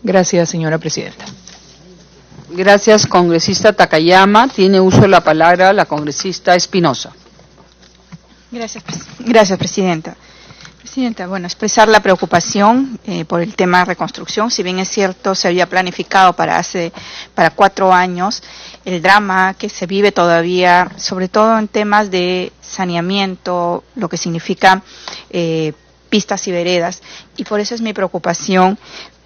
Gracias, señora presidenta. Gracias, congresista Takayama. Tiene uso de la palabra la congresista Espinosa. Gracias, presidenta. Presidenta, bueno, expresar la preocupación por el tema de reconstrucción. Si bien es cierto, se había planificado para 4 años, el drama que se vive todavía, sobre todo en temas de saneamiento, lo que significa pistas y veredas, y por eso es mi preocupación,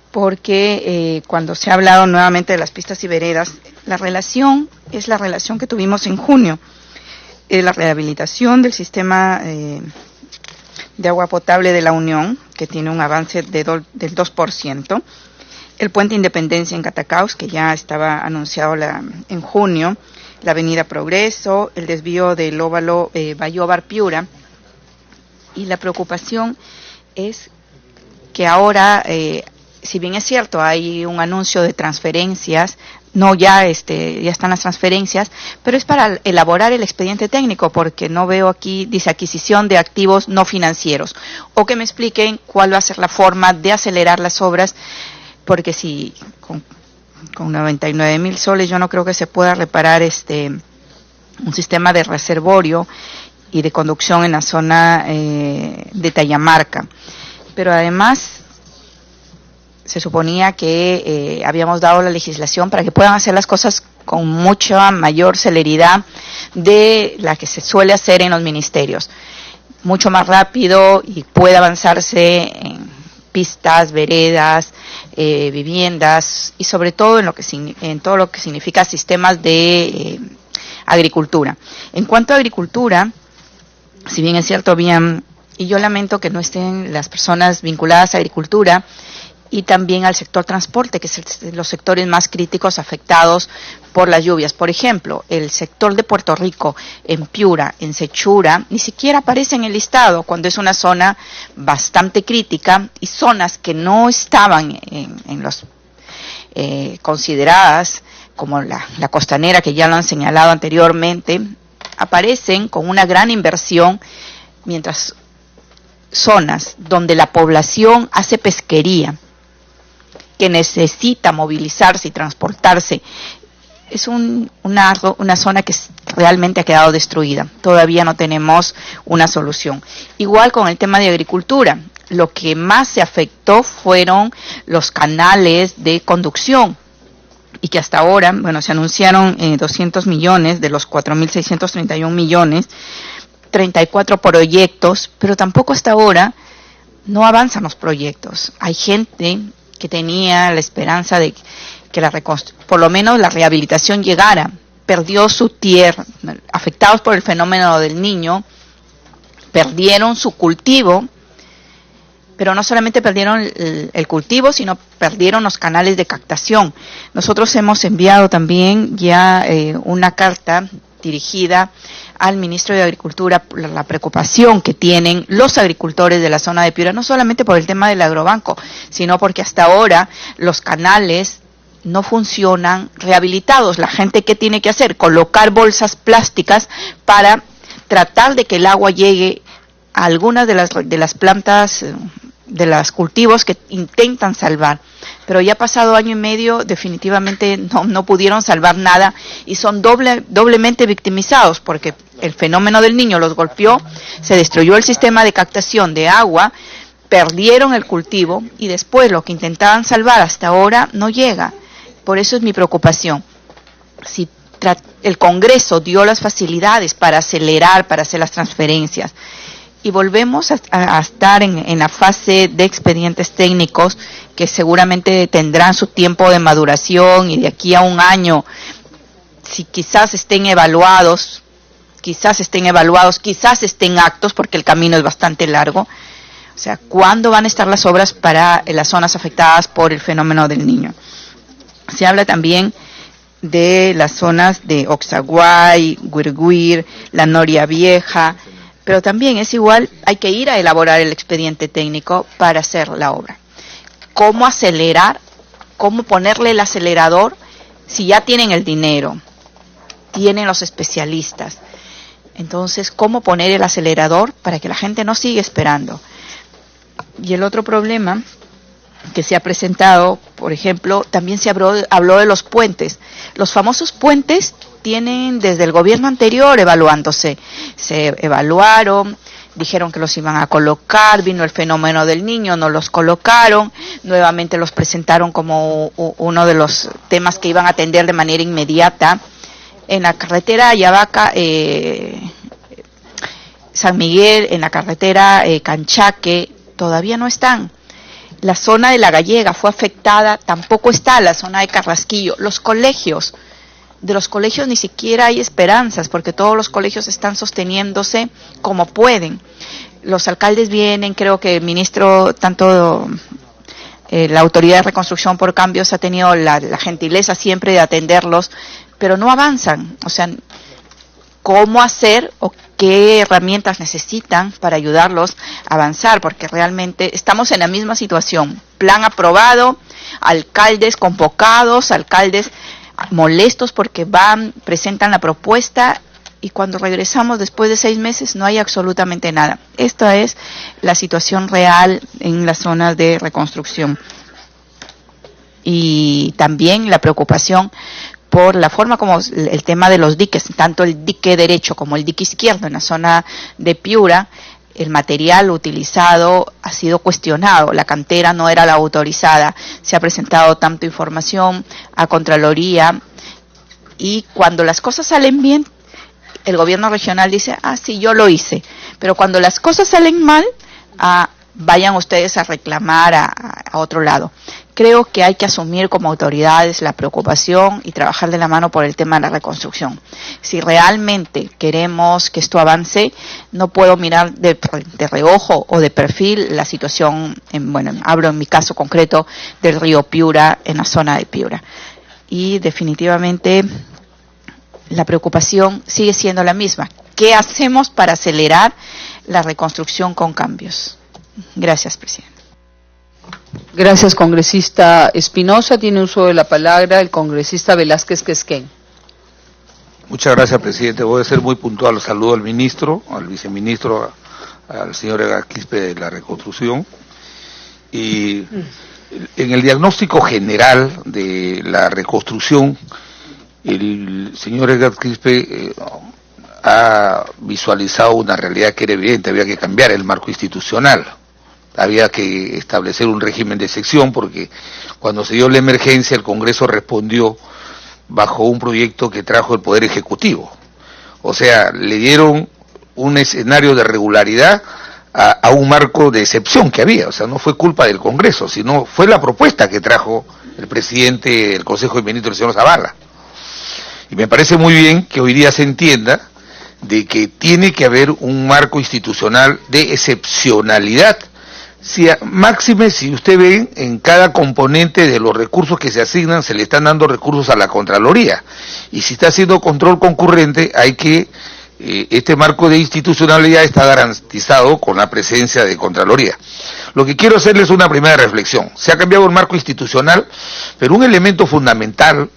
porque cuando se ha hablado nuevamente de las pistas y veredas, la relación es la relación que tuvimos en junio, la rehabilitación del sistema de agua potable de la Unión, que tiene un avance del 2%, el puente Independencia en Catacaos, que ya estaba anunciado en junio, la avenida Progreso, el desvío del óvalo Bayóvar-Piura, y la preocupación es que ahora, si bien es cierto, hay un anuncio de transferencias, ya están las transferencias, pero es para elaborar el expediente técnico, porque no veo aquí, dice adquisición de activos no financieros, o que me expliquen cuál va a ser la forma de acelerar las obras, porque si con 99,000 soles yo no creo que se pueda reparar un sistema de reservorio y de conducción en la zona de Tayamarca. Pero además se suponía que habíamos dado la legislación para que puedan hacer las cosas con mucha mayor celeridad de la que se suele hacer en los ministerios, mucho más rápido, y puede avanzarse en pistas, veredas, viviendas, y sobre todo en todo lo que significa sistemas de agricultura. En cuanto a agricultura, si bien es cierto, y yo lamento que no estén las personas vinculadas a agricultura y también al sector transporte, que es los sectores más críticos afectados por las lluvias. Por ejemplo, el sector de Puerto Rico, en Piura, en Sechura, ni siquiera aparece en el listado, cuando es una zona bastante crítica, y zonas que no estaban en los consideradas, como la costanera, que ya lo han señalado anteriormente, aparecen con una gran inversión, mientras zonas donde la población hace pesquería, que necesita movilizarse y transportarse, es una zona que realmente ha quedado destruida. Todavía no tenemos una solución. Igual con el tema de agricultura, lo que más se afectó fueron los canales de conducción, y que hasta ahora, se anunciaron 200 millones de los 4.631 millones, 34 proyectos, pero tampoco hasta ahora no avanzan los proyectos. Hay gente que tenía la esperanza de que por lo menos la rehabilitación llegara, perdió su tierra, afectados por el fenómeno del Niño, perdieron su cultivo, pero no solamente perdieron el cultivo, sino perdieron los canales de captación. Nosotros hemos enviado también ya una carta dirigida al ministro de Agricultura por la preocupación que tienen los agricultores de la zona de Piura, no solamente por el tema del agrobanco, sino porque hasta ahora los canales no funcionan rehabilitados. La gente, ¿qué tiene que hacer? Colocar bolsas plásticas para tratar de que el agua llegue a algunas de las plantas, de los cultivos que intentan salvar. Pero ya pasado año y medio, definitivamente no pudieron salvar nada, y son doblemente victimizados, porque el fenómeno del Niño los golpeó, se destruyó el sistema de captación de agua, perdieron el cultivo, y después lo que intentaban salvar hasta ahora no llega. Por eso es mi preocupación. Si el Congreso dio las facilidades para acelerar, para hacer las transferencias, y volvemos a estar en la fase de expedientes técnicos, que seguramente tendrán su tiempo de maduración, y de aquí a un año, si quizás estén evaluados, quizás estén actos, porque el camino es bastante largo. O sea, ¿cuándo van a estar las obras para las zonas afectadas por el fenómeno del Niño? Se habla también de las zonas de Oxaguay, Guirguir, la Noria Vieja, pero también es igual, hay que ir a elaborar el expediente técnico para hacer la obra. ¿Cómo acelerar? ¿Cómo ponerle el acelerador si ya tienen el dinero, tienen los especialistas? Entonces, ¿cómo poner el acelerador para que la gente no siga esperando? Y el otro problema que se ha presentado, por ejemplo, también se habló de los puentes. Los famosos puentes tienen desde el gobierno anterior evaluándose. Se evaluaron, dijeron que los iban a colocar, vino el fenómeno del Niño, no los colocaron, nuevamente los presentaron como uno de los temas que iban a atender de manera inmediata. En la carretera Ayabaca, San Miguel, en la carretera Canchaque, todavía no están. La zona de La Gallega fue afectada, tampoco está la zona de Carrasquillo. Los colegios, de los colegios ni siquiera hay esperanzas, porque todos los colegios están sosteniéndose como pueden. Los alcaldes vienen, creo que el ministro, tanto la Autoridad de Reconstrucción por Cambios ha tenido la gentileza siempre de atenderlos, pero no avanzan. O sea, ¿cómo hacer o qué herramientas necesitan para ayudarlos a avanzar? Porque realmente estamos en la misma situación. Plan aprobado, alcaldes convocados, alcaldes molestos porque presentan la propuesta y cuando regresamos después de 6 meses no hay absolutamente nada. Esta es la situación real en las zonas de reconstrucción. Y también la preocupación por la forma como el tema de los diques, tanto el dique derecho como el dique izquierdo en la zona de Piura, el material utilizado ha sido cuestionado, la cantera no era la autorizada, se ha presentado tanto información a Contraloría y cuando las cosas salen bien, el gobierno regional dice, sí, yo lo hice, pero cuando las cosas salen mal, vayan ustedes a reclamar a otro lado. Creo que hay que asumir como autoridades la preocupación y trabajar de la mano por el tema de la reconstrucción. Si realmente queremos que esto avance, no puedo mirar de reojo o de perfil la situación, hablo en mi caso concreto del río Piura, en la zona de Piura. Y definitivamente la preocupación sigue siendo la misma. ¿Qué hacemos para acelerar la reconstrucción con cambios? Gracias, presidente. Gracias, congresista Espinosa. Tiene uso de la palabra el congresista Velázquez Quezquén. Muchas gracias, presidente. Voy a ser muy puntual. Saludo al ministro, al viceministro, al señor Edgar Quispe de la Reconstrucción. Y en el diagnóstico general de la reconstrucción, el señor Edgar Quispe ha visualizado una realidad que era evidente. Había que cambiar el marco institucional. Había que establecer un régimen de excepción porque cuando se dio la emergencia el Congreso respondió bajo un proyecto que trajo el Poder Ejecutivo. O sea, le dieron un escenario de regularidad a un marco de excepción que había. O sea, no fue culpa del Congreso, sino fue la propuesta que trajo el presidente del Consejo de Ministros, el señor Zavala. Y me parece muy bien que hoy día se entienda de que tiene que haber un marco institucional de excepcionalidad. Máxime, si usted ve, en cada componente de los recursos que se asignan, se le están dando recursos a la Contraloría. Y si está haciendo control concurrente, hay que, este marco de institucionalidad está garantizado con la presencia de Contraloría. Lo que quiero hacerles es una primera reflexión. Se ha cambiado el marco institucional, pero un elemento fundamental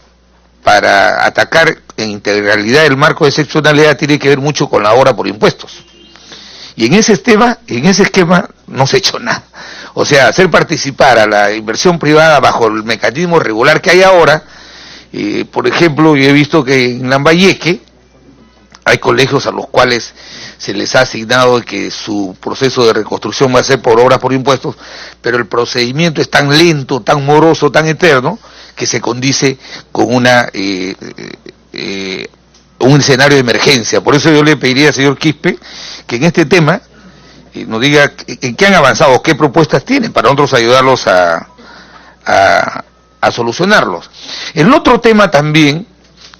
para atacar en integralidad el marco de excepcionalidad tiene que ver mucho con la obra por impuestos. Y en ese esquema no se ha hecho nada. O sea, hacer participar a la inversión privada bajo el mecanismo regular que hay ahora. Por ejemplo, yo he visto que en Lambayeque hay colegios a los cuales se les ha asignado que su proceso de reconstrucción va a ser por obras por impuestos, pero el procedimiento es tan lento, tan moroso, tan eterno, que se condice con un escenario de emergencia. Por eso yo le pediría al señor Quispe que en este tema nos diga en qué han avanzado, qué propuestas tienen para nosotros ayudarlos a solucionarlos. El otro tema también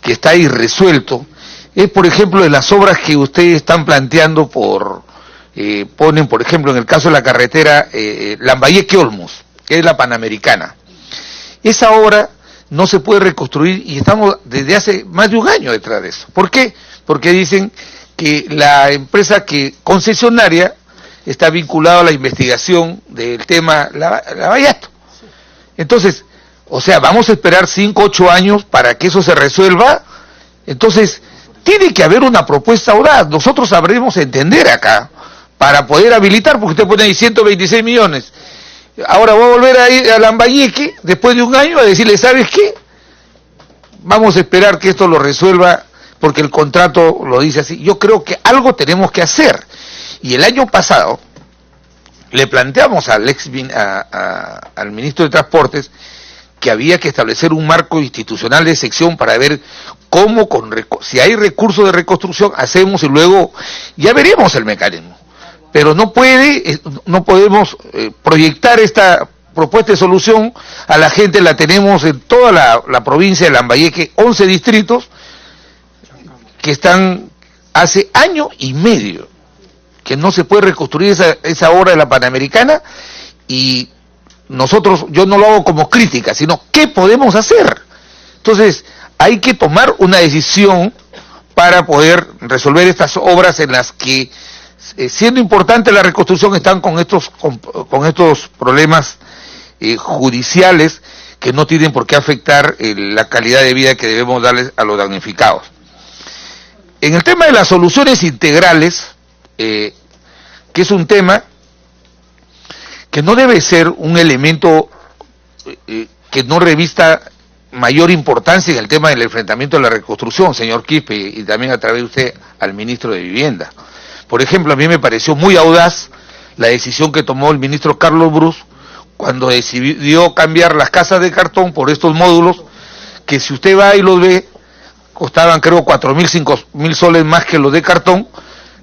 que está ahí resuelto es, por ejemplo, de las obras que ustedes están planteando ponen, por ejemplo, en el caso de la carretera Lambayeque-Olmos, que es la Panamericana. Esa obra no se puede reconstruir y estamos desde hace más de un año detrás de eso. ¿Por qué? Porque dicen que la empresa concesionaria está vinculada a la investigación del tema Lavallato. Entonces, o sea, vamos a esperar 5, 8 años para que eso se resuelva. Entonces, tiene que haber una propuesta audaz. Nosotros sabremos entender acá para poder habilitar, porque usted pone ahí 126 millones. Ahora voy a volver a ir a Lambayeque, después de un año, a decirle, ¿sabes qué? Vamos a esperar que esto lo resuelva, porque el contrato lo dice así. Yo creo que algo tenemos que hacer. Y el año pasado le planteamos al ministro de Transportes que había que establecer un marco institucional de sección para ver cómo, si hay recursos de reconstrucción, hacemos y luego ya veremos el mecanismo. Pero no podemos proyectar esta propuesta de solución a la gente. La tenemos en toda la provincia de Lambayeque, 11 distritos que están hace año y medio que no se puede reconstruir esa obra de la Panamericana, y yo no lo hago como crítica, sino ¿qué podemos hacer? Entonces hay que tomar una decisión para poder resolver estas obras en las que, siendo importante la reconstrucción, están con estos problemas judiciales que no tienen por qué afectar la calidad de vida que debemos darles a los damnificados. En el tema de las soluciones integrales, que es un tema que no debe ser un elemento que no revista mayor importancia en el tema del enfrentamiento de la reconstrucción, señor Quispe, y también a través de usted al ministro de Vivienda. Por ejemplo, a mí me pareció muy audaz la decisión que tomó el ministro Carlos Brus cuando decidió cambiar las casas de cartón por estos módulos, que si usted va y los ve, costaban creo 4.000, 5.000 soles más que los de cartón,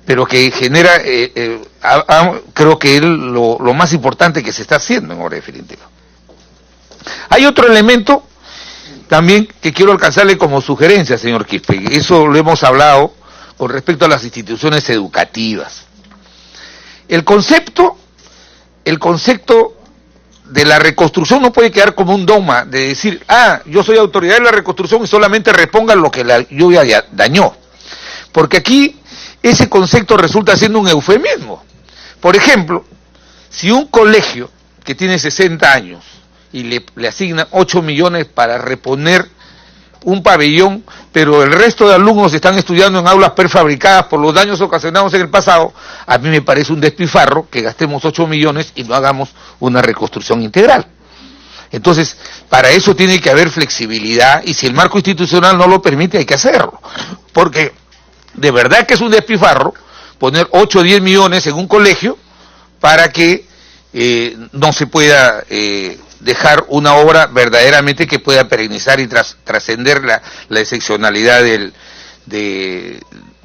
pero que genera, creo que es lo más importante que se está haciendo en hora definitiva. Hay otro elemento también que quiero alcanzarle como sugerencia, señor Quispe. Eso lo hemos hablado con respecto a las instituciones educativas. El concepto de la reconstrucción no puede quedar como un dogma de decir, yo soy autoridad de la reconstrucción y solamente repongan lo que la lluvia dañó. Porque aquí ese concepto resulta siendo un eufemismo. Por ejemplo, si un colegio que tiene 60 años y le asignan 8 millones para reponer un pabellón, pero el resto de alumnos están estudiando en aulas prefabricadas por los daños ocasionados en el pasado, a mí me parece un despilfarro que gastemos 8 millones y no hagamos una reconstrucción integral. Entonces, para eso tiene que haber flexibilidad, y si el marco institucional no lo permite, hay que hacerlo. Porque de verdad que es un despilfarro poner 8 o 10 millones en un colegio para que no se pueda dejar una obra verdaderamente que pueda perennizar y trascender la excepcionalidad de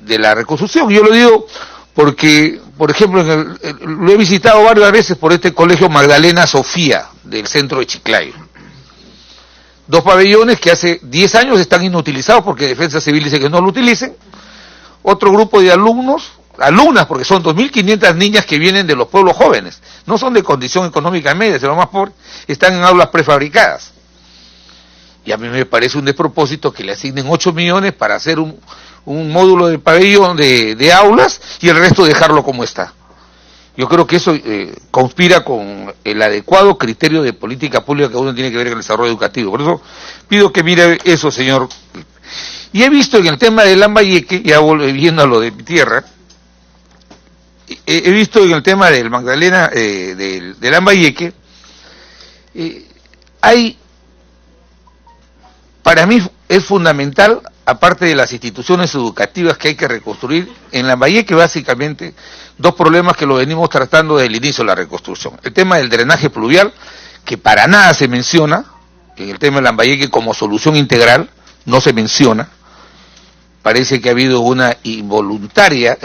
la reconstrucción. Yo lo digo porque, por ejemplo, lo he visitado varias veces por este colegio Magdalena Sofía del centro de Chiclayo. 2 pabellones que hace 10 años están inutilizados porque Defensa Civil dice que no lo utilicen. Otro grupo de alumnas, porque son 2.500 niñas que vienen de los pueblos jóvenes, no son de condición económica media, de lo más pobre, están en aulas prefabricadas. Y a mí me parece un despropósito que le asignen 8 millones para hacer un módulo de pabellón de aulas y el resto dejarlo como está. Yo creo que eso conspira con el adecuado criterio de política pública que uno tiene que ver con el desarrollo educativo. Por eso pido que mire eso, señor. Y he visto en el tema de Lambayeque, ya volviendo a lo de mi tierra, he visto en el tema del Magdalena, de Lambayeque, para mí es fundamental, aparte de las instituciones educativas que hay que reconstruir, en Lambayeque básicamente 2 problemas que lo venimos tratando desde el inicio de la reconstrucción. El tema del drenaje pluvial, que para nada se menciona, que en el tema de Lambayeque como solución integral no se menciona. Parece que ha habido una involuntaria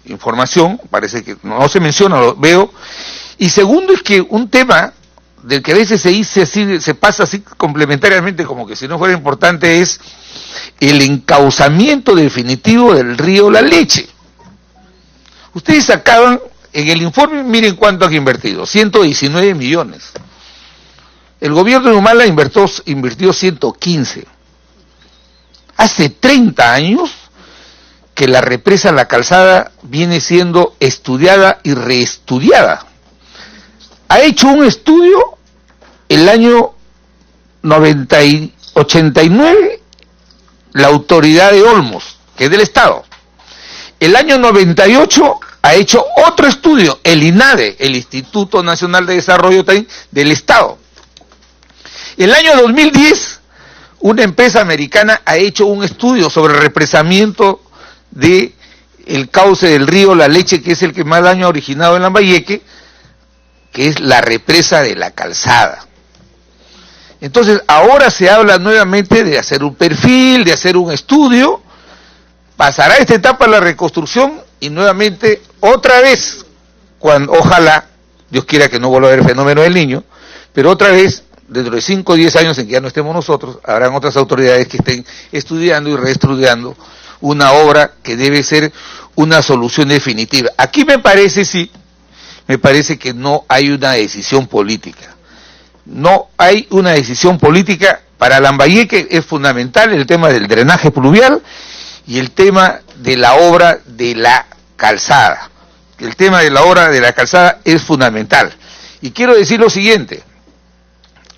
información, parece que no se menciona, lo veo. Y segundo es que un tema del que a veces se pasa así complementariamente como que si no fuera importante, es el encauzamiento definitivo del río La Leche. Ustedes acaban, en el informe, miren cuánto han invertido, 119 millones. El gobierno de Humala invirtió 115. Hace 30 años que la represa La Calzada viene siendo estudiada y reestudiada. Ha hecho un estudio el año 89 la autoridad de Olmos, que es del Estado. El año 98 ha hecho otro estudio, el INADE, el Instituto Nacional de Desarrollo del Estado. El año 2010, una empresa americana ha hecho un estudio sobre el represamiento de el cauce del río La Leche, que es el que más daño ha originado en Lambayeque, que es la represa de La Calzada. Entonces, ahora se habla nuevamente de hacer un perfil, de hacer un estudio, pasará esta etapa la reconstrucción y nuevamente, otra vez, cuando, ojalá, Dios quiera que no vuelva a haber fenómeno del Niño, pero otra vez, dentro de 5 o 10 años en que ya no estemos nosotros, habrán otras autoridades que estén estudiando y reestudiando una obra que debe ser una solución definitiva. Aquí me parece, sí, me parece que no hay una decisión política. No hay una decisión política. Para Lambayeque es fundamental el tema del drenaje pluvial y el tema de la obra de la calzada. El tema de la obra de la calzada es fundamental. Y quiero decir lo siguiente.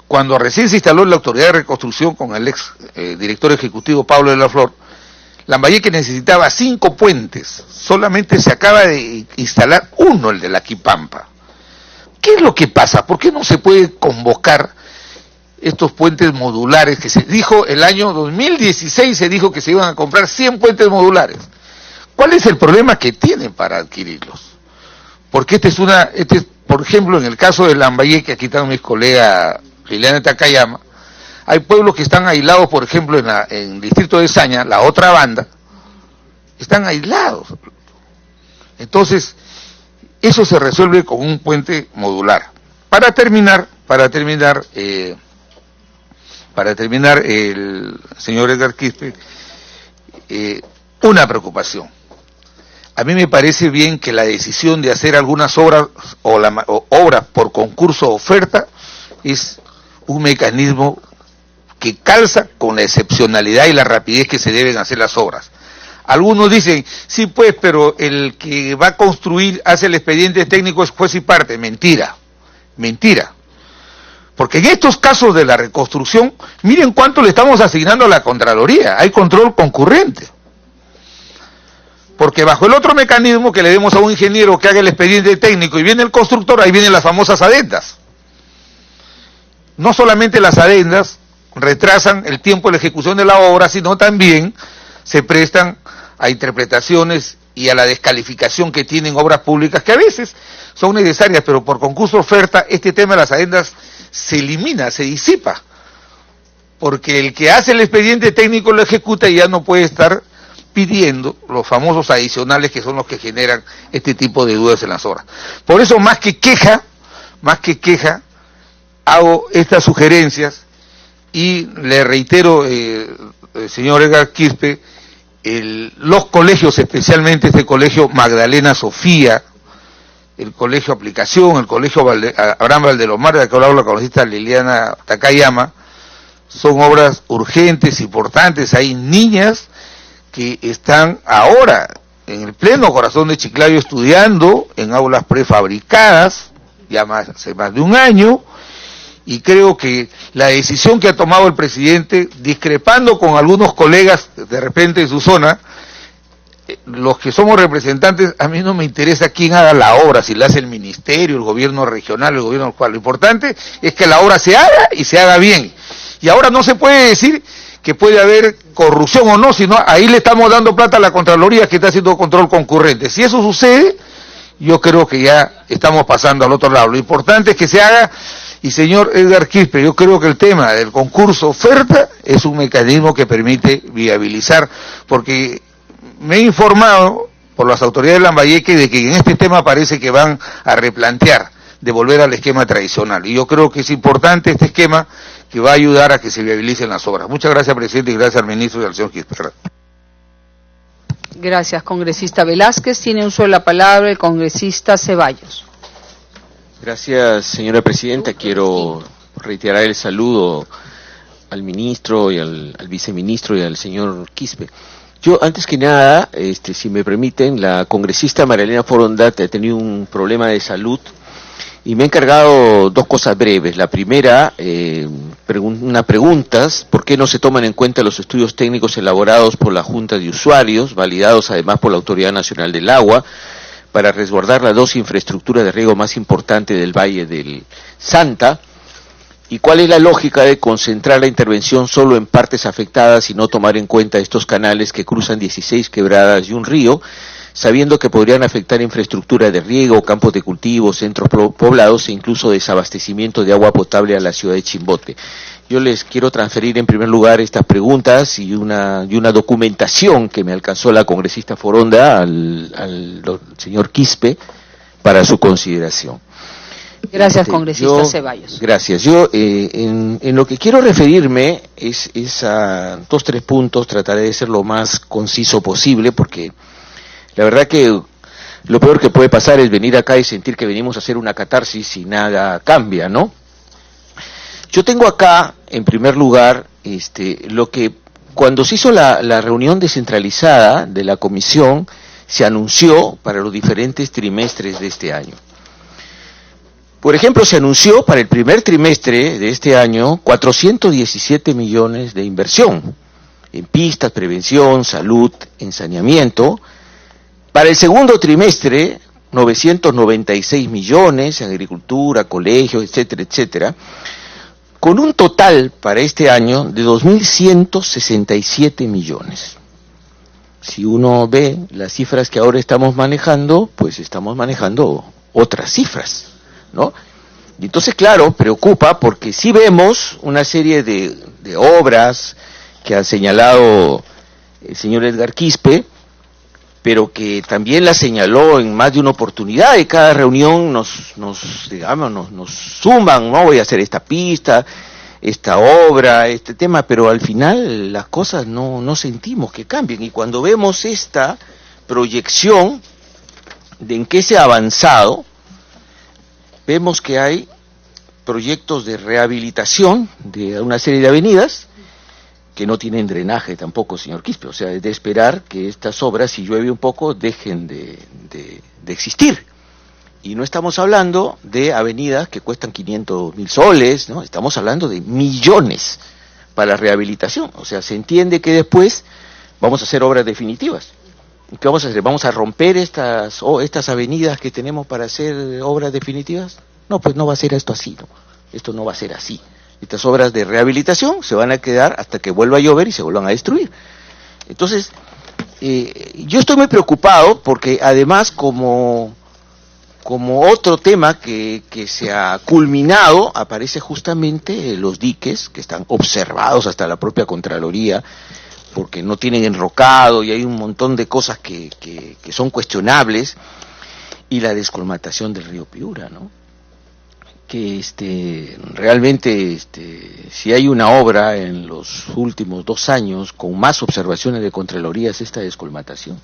Cuando recién se instaló la autoridad de reconstrucción con el ex director ejecutivo Pablo de la Flor, Lambayeque necesitaba 5 puentes, solamente se acaba de instalar uno, el de la Quipampa. ¿Qué es lo que pasa? ¿Por qué no se puede convocar estos puentes modulares que se dijo el año 2016, se dijo que se iban a comprar 100 puentes modulares? ¿Cuál es el problema que tienen para adquirirlos? Porque por ejemplo, en el caso de Lambayeque, aquí están mis colegas Liliana Takayama, hay pueblos que están aislados, por ejemplo, en el distrito de Saña, la otra banda, están aislados. Entonces, eso se resuelve con un puente modular. Para terminar, el señor Edgar Quispe, una preocupación. A mí me parece bien que la decisión de hacer algunas obras o obras por concurso o oferta es un mecanismo que calza con la excepcionalidad y la rapidez que se deben hacer las obras. Algunos dicen, sí pues, pero el que va a construir hace el expediente técnico es juez y parte. Mentira, mentira. Porque en estos casos de la reconstrucción, miren cuánto le estamos asignando a la Contraloría, hay control concurrente. Porque bajo el otro mecanismo que le demos a un ingeniero que haga el expediente técnico y viene el constructor, ahí vienen las famosas adendas. No solamente las adendas retrasan el tiempo de la ejecución de la obra, sino también se prestan a interpretaciones y a la descalificación que tienen obras públicas que a veces son necesarias, pero por concurso oferta este tema de las adendas se elimina, se disipa, porque el que hace el expediente técnico lo ejecuta y ya no puede estar pidiendo los famosos adicionales que son los que generan este tipo de dudas en las obras. Por eso más que queja, hago estas sugerencias y le reitero, señor Edgar Quispe, los colegios, especialmente este colegio Magdalena Sofía, el colegio Aplicación, el colegio Abraham Valdelomar, de que hablaba la congresista Liliana Takayama, son obras urgentes, importantes. Hay niñas que están ahora en el pleno corazón de Chiclayo estudiando en aulas prefabricadas, ya hace más de un año, y creo que la decisión que ha tomado el presidente, discrepando con algunos colegas de repente en su zona, los que somos representantes, a mí no me interesa quién haga la obra, si la hace el ministerio, el gobierno regional, el gobierno local. Lo importante es que la obra se haga y se haga bien. Y ahora no se puede decir que puede haber corrupción o no, sino ahí le estamos dando plata a la Contraloría que está haciendo control concurrente. Si eso sucede, yo creo que ya estamos pasando al otro lado. Lo importante es que se haga. Y señor Edgar Quispe, yo creo que el tema del concurso oferta es un mecanismo que permite viabilizar, porque me he informado por las autoridades de Lambayeque de que en este tema parece que van a replantear, de volver al esquema tradicional. Y yo creo que es importante este esquema que va a ayudar a que se viabilicen las obras. Muchas gracias, presidente, y gracias al ministro y al señor Quispe. Gracias, congresista Velázquez. Tiene uso de la palabra el congresista Ceballos. Gracias, señora presidenta. Quiero reiterar el saludo al ministro y al viceministro y al señor Quispe. Yo, antes que nada, si me permiten, la congresista Marilena Forondat ha tenido un problema de salud y me ha encargado 2 cosas breves. La primera, unas preguntas: ¿por qué no se toman en cuenta los estudios técnicos elaborados por la Junta de Usuarios, validados además por la Autoridad Nacional del Agua, para resguardar las dos infraestructuras de riego más importantes del Valle del Santa? ¿Y cuál es la lógica de concentrar la intervención solo en partes afectadas y no tomar en cuenta estos canales que cruzan 16 quebradas y un río, sabiendo que podrían afectar infraestructura de riego, campos de cultivo, centros poblados e incluso desabastecimiento de agua potable a la ciudad de Chimbote? Yo les quiero transferir en primer lugar estas preguntas y una documentación que me alcanzó la congresista Foronda al señor Quispe para su consideración. Gracias, congresista Ceballos. Gracias. Yo en lo que quiero referirme es a 2-3 puntos. Trataré de ser lo más conciso posible, porque la verdad que lo peor que puede pasar es venir acá y sentir que venimos a hacer una catarsis y nada cambia, ¿no? Yo tengo acá, en primer lugar, lo que cuando se hizo la reunión descentralizada de la comisión, se anunció para los diferentes trimestres de este año. Por ejemplo, se anunció para el primer trimestre de este año 417 millones de inversión en pistas, prevención, salud, en saneamiento. Para el segundo trimestre, 996 millones en agricultura, colegios, etcétera, etcétera, con un total para este año de 2.167 millones. Si uno ve las cifras que ahora estamos manejando, pues estamos manejando otras cifras, ¿no? Y entonces, claro, preocupa porque sí vemos una serie de obras que ha señalado el señor Edgar Quispe, pero que también la señaló en más de una oportunidad, y cada reunión nos suman, ¿no? Voy a hacer esta pista, esta obra, este tema, pero al final las cosas no sentimos que cambien. Y cuando vemos esta proyección de en qué se ha avanzado, vemos que hay proyectos de rehabilitación de una serie de avenidas que no tienen drenaje tampoco, señor Quispe. O sea, es de esperar que estas obras, si llueve un poco, dejen de existir. Y no estamos hablando de avenidas que cuestan 500.000 soles, ¿no? Estamos hablando de millones para la rehabilitación. O sea, se entiende que después vamos a hacer obras definitivas. ¿Qué vamos a hacer? ¿Vamos a romper estas avenidas que tenemos para hacer obras definitivas? No, pues no va a ser esto así, ¿no? Esto no va a ser así. Estas obras de rehabilitación se van a quedar hasta que vuelva a llover y se vuelvan a destruir. Entonces, yo estoy muy preocupado porque además como otro tema que se ha culminado, aparece justamente los diques que están observados hasta la propia Contraloría, porque no tienen enrocado y hay un montón de cosas que son cuestionables, y la descolmatación del río Piura, ¿no? Que realmente si hay una obra en los últimos 2 años con más observaciones de Contraloría es esta descolmatación.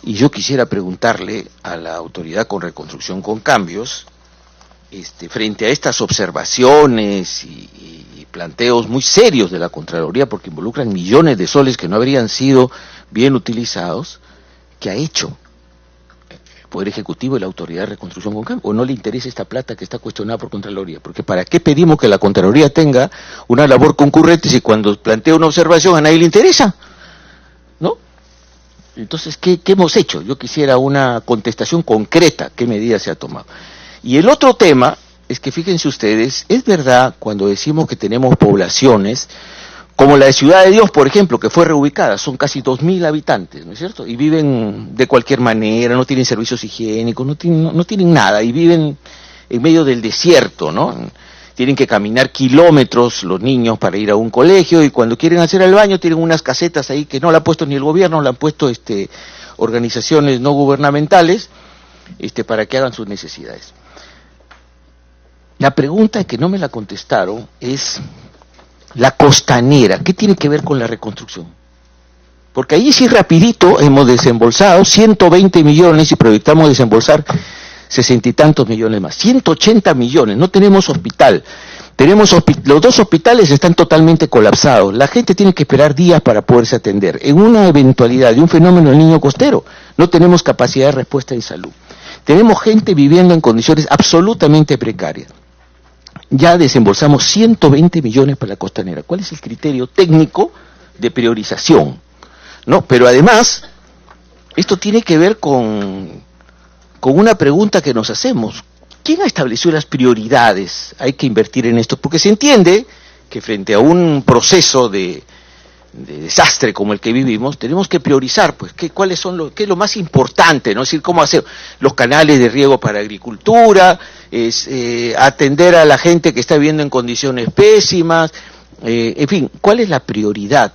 Y yo quisiera preguntarle a la autoridad con reconstrucción con cambios, frente a estas observaciones y planteos muy serios de la Contraloría, porque involucran millones de soles que no habrían sido bien utilizados, ¿qué ha hecho el Poder Ejecutivo y la autoridad de reconstrucción con cambios? ¿O no le interesa esta plata que está cuestionada por Contraloría? Porque ¿para qué pedimos que la Contraloría tenga una labor concurrente si cuando plantea una observación a nadie le interesa? ¿No? Entonces, ¿qué hemos hecho? Yo quisiera una contestación concreta, ¿qué medidas se ha tomado? Y el otro tema es que, fíjense ustedes, es verdad cuando decimos que tenemos poblaciones, como la de Ciudad de Dios, por ejemplo, que fue reubicada, son casi 2.000 habitantes, ¿no es cierto? Y viven de cualquier manera, no tienen servicios higiénicos, no tienen nada, y viven en medio del desierto, ¿no? Tienen que caminar kilómetros los niños para ir a un colegio, y cuando quieren hacer el baño tienen unas casetas ahí que no la ha puesto ni el gobierno, la han puesto organizaciones no gubernamentales para que hagan sus necesidades. La pregunta que no me la contestaron es la costanera. ¿Qué tiene que ver con la reconstrucción? Porque ahí sí rapidito hemos desembolsado 120 millones y proyectamos desembolsar 60 y tantos millones más. 180 millones. No tenemos hospital. Los 2 hospitales están totalmente colapsados. La gente tiene que esperar días para poderse atender. En una eventualidad de un fenómeno del niño costero, no tenemos capacidad de respuesta en salud. Tenemos gente viviendo en condiciones absolutamente precarias. Ya desembolsamos 120 millones para la costanera. ¿Cuál es el criterio técnico de priorización? ¿No? Pero además, esto tiene que ver con con una pregunta que nos hacemos. ¿Quién ha establecido las prioridades? Hay que invertir en esto, porque se entiende que frente a un proceso de desastre como el que vivimos, tenemos que priorizar, pues, qué es lo más importante, ¿no? Es decir, cómo hacer los canales de riego para agricultura, atender a la gente que está viviendo en condiciones pésimas, en fin, ¿cuál es la prioridad?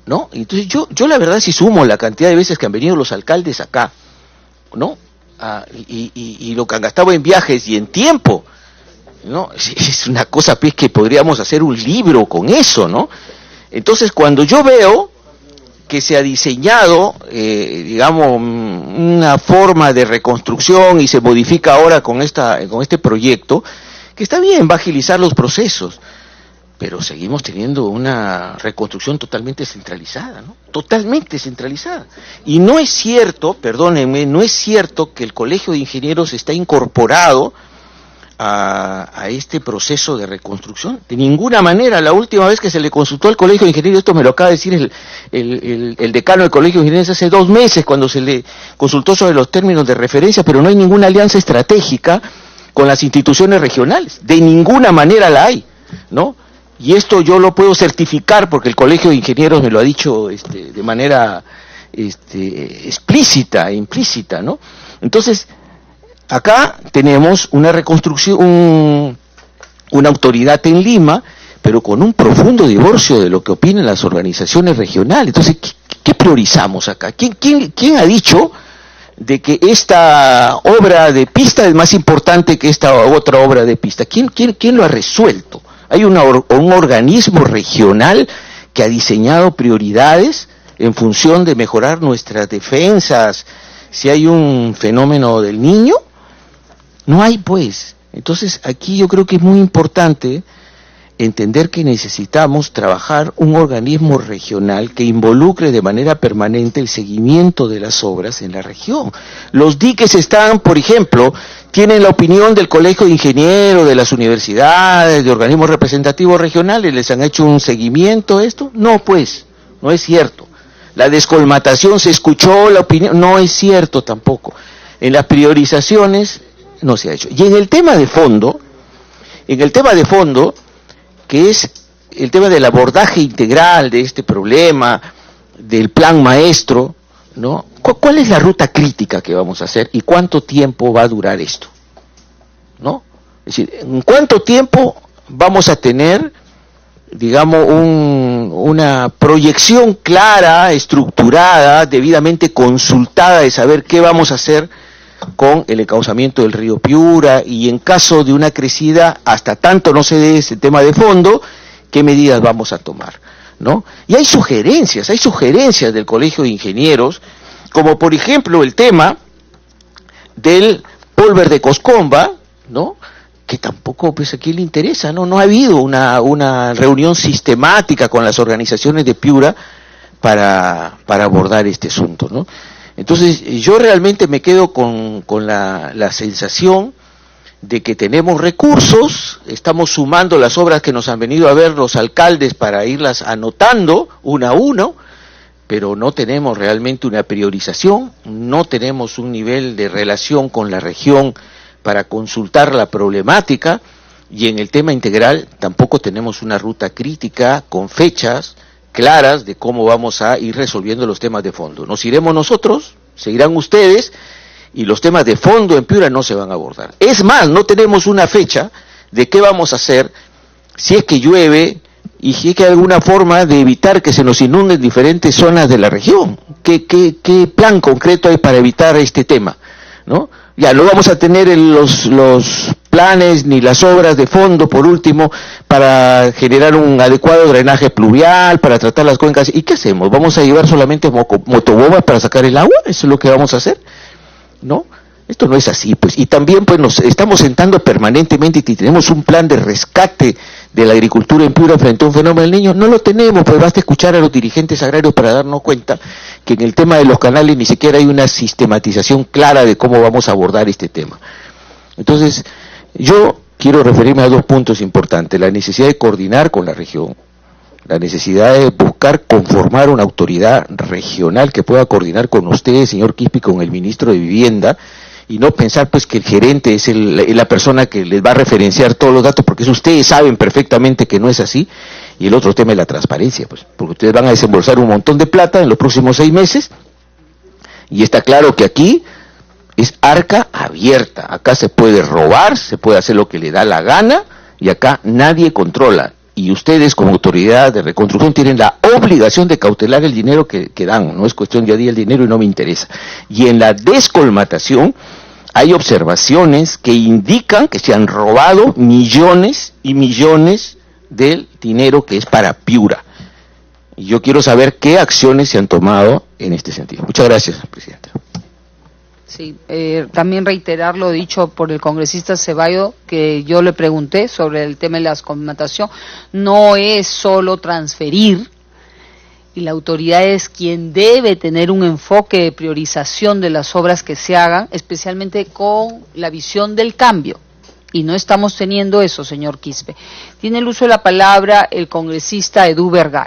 ¿No? Entonces yo la verdad si sumo la cantidad de veces que han venido los alcaldes acá, ¿no? Y lo que han gastado en viajes y en tiempo, ¿no? Es una cosa, pues, que podríamos hacer un libro con eso, ¿no? Entonces, cuando yo veo que se ha diseñado, digamos, una forma de reconstrucción y se modifica ahora con este proyecto, que está bien, va a agilizar los procesos, pero seguimos teniendo una reconstrucción totalmente centralizada, ¿no? Totalmente centralizada. Y no es cierto, perdónenme, no es cierto que el Colegio de Ingenieros está incorporado a este proceso de reconstrucción. De ninguna manera. La última vez que se le consultó al Colegio de Ingenieros, esto me lo acaba de decir el decano del Colegio de Ingenieros hace 2 meses, cuando se le consultó sobre los términos de referencia, pero no hay ninguna alianza estratégica con las instituciones regionales. De ninguna manera la hay, ¿no? Y esto yo lo puedo certificar porque el Colegio de Ingenieros me lo ha dicho de manera explícita e implícita, ¿no? Entonces, acá tenemos una reconstrucción, una autoridad en Lima, pero con un profundo divorcio de lo que opinan las organizaciones regionales. Entonces, ¿qué priorizamos acá? ¿Quién ha dicho de que esta obra de pista es más importante que esta otra obra de pista? ¿Quién lo ha resuelto? Hay un organismo regional que ha diseñado prioridades en función de mejorar nuestras defensas. Si hay un fenómeno del niño, no hay, pues. Entonces, aquí yo creo que es muy importante entender que necesitamos trabajar un organismo regional que involucre de manera permanente el seguimiento de las obras en la región. Los diques están, por ejemplo, tienen la opinión del Colegio de Ingenieros, de las universidades, de organismos representativos regionales, ¿les han hecho un seguimiento a esto? No, pues, no es cierto. La descolmatación, se escuchó la opinión, no es cierto tampoco. En las priorizaciones no se ha hecho. Y en el tema de fondo, que es el tema del abordaje integral de este problema, del plan maestro, ¿no? ¿Cuál es la ruta crítica que vamos a hacer y cuánto tiempo va a durar esto? ¿No? Es decir, ¿en cuánto tiempo vamos a tener, digamos, una proyección clara, estructurada, debidamente consultada de saber qué vamos a hacer con el encauzamiento del río Piura y en caso de una crecida, hasta tanto no se dé ese tema de fondo, qué medidas vamos a tomar, ¿no? Y hay sugerencias del Colegio de Ingenieros, como por ejemplo el tema del Polver de Coscomba, ¿no? Que tampoco, pues, a quién le interesa, ¿no? No ha habido una reunión sistemática con las organizaciones de Piura para abordar este asunto, ¿no? Entonces, yo realmente me quedo con la sensación de que tenemos recursos, estamos sumando las obras que nos han venido a ver los alcaldes para irlas anotando una a uno, pero no tenemos realmente una priorización, no tenemos un nivel de relación con la región para consultar la problemática, y en el tema integral tampoco tenemos una ruta crítica con fechas claras de cómo vamos a ir resolviendo los temas de fondo. Nos iremos nosotros, seguirán ustedes, y los temas de fondo en Piura no se van a abordar. Es más, no tenemos una fecha de qué vamos a hacer si es que llueve y si es que hay alguna forma de evitar que se nos inunden diferentes zonas de la región. ¿Qué plan concreto hay para evitar este tema? ¿No? Ya no vamos a tener los planes ni las obras de fondo, por último, para generar un adecuado drenaje pluvial, para tratar las cuencas. ¿Y qué hacemos? ¿Vamos a llevar solamente motobombas para sacar el agua? ¿Eso es lo que vamos a hacer? ¿No? Esto no es así, pues. Y también, pues, nos estamos sentando permanentemente y tenemos un plan de rescate de la agricultura en Piura frente a un fenómeno del niño. No lo tenemos, pues basta escuchar a los dirigentes agrarios para darnos cuenta que en el tema de los canales ni siquiera hay una sistematización clara de cómo vamos a abordar este tema. Entonces, yo quiero referirme a 2 puntos importantes: la necesidad de coordinar con la región, la necesidad de buscar conformar una autoridad regional que pueda coordinar con ustedes, señor Quispe, con el ministro de Vivienda, y no pensar pues que el gerente es la persona que les va a referenciar todos los datos, porque eso ustedes saben perfectamente que no es así. Y el otro tema es la transparencia, pues, porque ustedes van a desembolsar un montón de plata en los próximos 6 meses, y está claro que aquí es arca abierta, acá se puede robar, se puede hacer lo que le da la gana, y acá nadie controla. Y ustedes como autoridad de reconstrucción tienen la obligación de cautelar el dinero que dan, no es cuestión de el dinero y no me interesa. Y en la descolmatación hay observaciones que indican que se han robado millones y millones del dinero que es para Piura. Y yo quiero saber qué acciones se han tomado en este sentido. Muchas gracias, presidenta. Sí, también reiterar lo dicho por el congresista Ceballos, que yo le pregunté sobre el tema de la descolmatación. No es solo transferir, y la autoridad es quien debe tener un enfoque de priorización de las obras que se hagan, especialmente con la visión del cambio. Y no estamos teniendo eso, señor Quispe. Tiene el uso de la palabra el congresista Edu Vergara.